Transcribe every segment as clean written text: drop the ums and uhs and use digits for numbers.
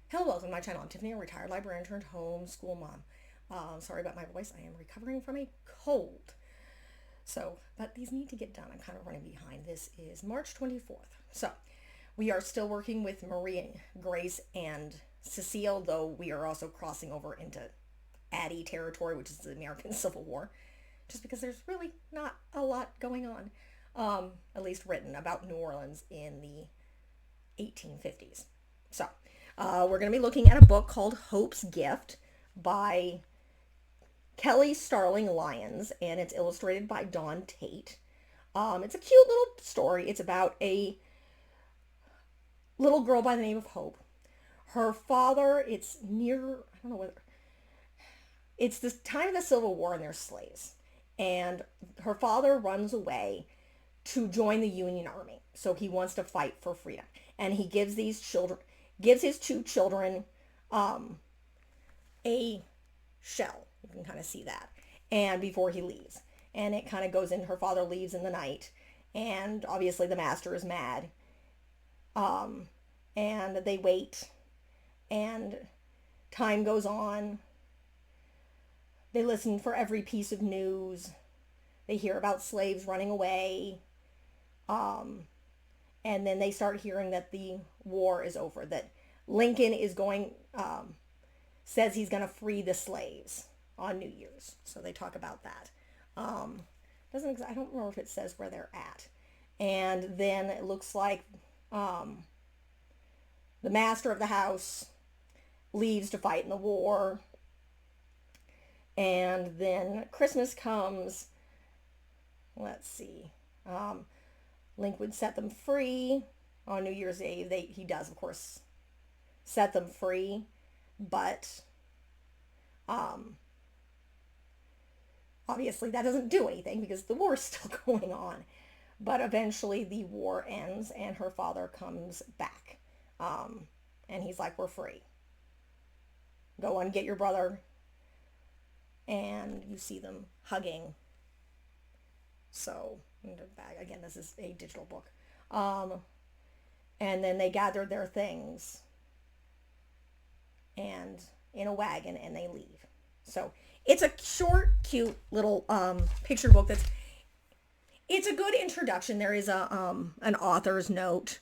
Hello, welcome to my channel. I'm Tiffany, a retired librarian turned homeschool mom. Sorry about my voice. I am recovering from a cold. But these need to get done. I'm kind of running behind. This is March 24th. So, we are still working with Marie, Grace, and Cecile, though we are also crossing over into Addie territory, which is the American Civil War, just because there's really not a lot going on, at least written about New Orleans in the 1850s. So, we're going to be looking at a book called Hope's Gift by Kelly Starling Lyons, and it's illustrated by Don Tate. It's a cute little story. It's about a little girl by the name of Hope. Her father, it's near, I don't know whether, it's the time of the Civil War and they're slaves. And her father runs away to join the Union Army. So he wants to fight for freedom. And he gives his two children a shell. You can kind of see that. And before he leaves. And it kind of goes in, her father leaves in the night. And obviously the master is mad. And they wait. And time goes on. They listen for every piece of news. They hear about slaves running away. And then they start hearing that the war is over, that Lincoln is says he's going to free the slaves on New Year's. So they talk about that. I don't remember if it says where they're at. And then it looks like the master of the house leaves to fight in the war. And then Christmas comes. Let's see. Link would set them free on New Year's Eve. He does, of course, set them free, but obviously that doesn't do anything because the war is still going on. But eventually the war ends and her father comes back. And he's like, we're free. Go and get your brother. And you see them hugging. So, again, this is a digital book. And then they gather their things and in a wagon and they leave. So it's a short, cute little picture book it's a good introduction. There is an author's note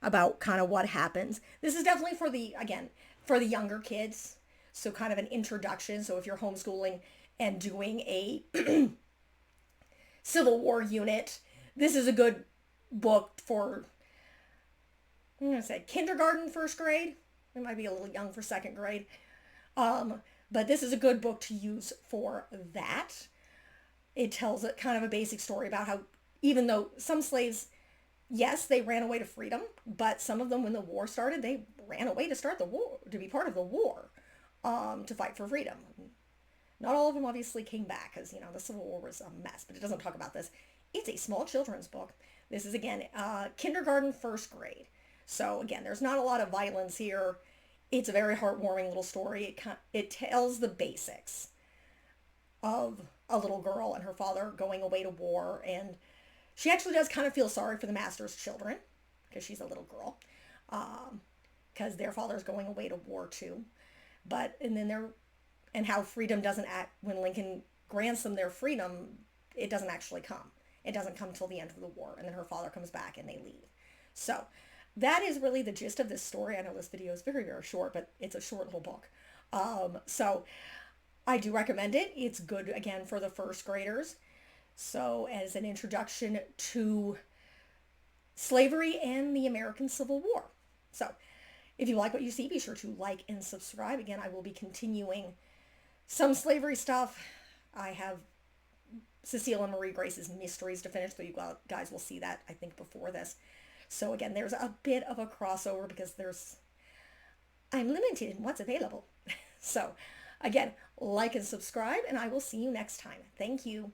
about kind of what happens. This is definitely for the younger kids. So kind of an introduction. So if you're homeschooling and doing a Civil War unit, this is a good book for, I'm going to say kindergarten, first grade. It might be a little young for second grade. But this is a good book to use for that. It tells kind of a basic story about how even though some slaves, yes, they ran away to freedom, but some of them when the war started, they ran away to start the war, to be part of the war. To fight for freedom. Not all of them obviously came back because, the Civil War was a mess, but it doesn't talk about this. It's a small children's book. This is, again, kindergarten, first grade. So, again, there's not a lot of violence here. It's a very heartwarming little story. It tells the basics of a little girl and her father going away to war. And she actually does kind of feel sorry for the master's children because she's a little girl. Because their father's going away to war too. And how freedom doesn't act, when Lincoln grants them their freedom, it doesn't actually come. It doesn't come till the end of the war. And then her father comes back and they leave. So that is really the gist of this story. I know this video is very, very short, but it's a short little book. So I do recommend it. It's good, again, for the first graders. So as an introduction to slavery and the American Civil War. So if you like what you see, be sure to like and subscribe. Again, I will be continuing some slavery stuff. I have Cecile and Marie Grace's mysteries to finish, so you guys will see that, I think, before this. So again, there's a bit of a crossover because I'm limited in what's available. So again, like and subscribe, and I will see you next time. Thank you.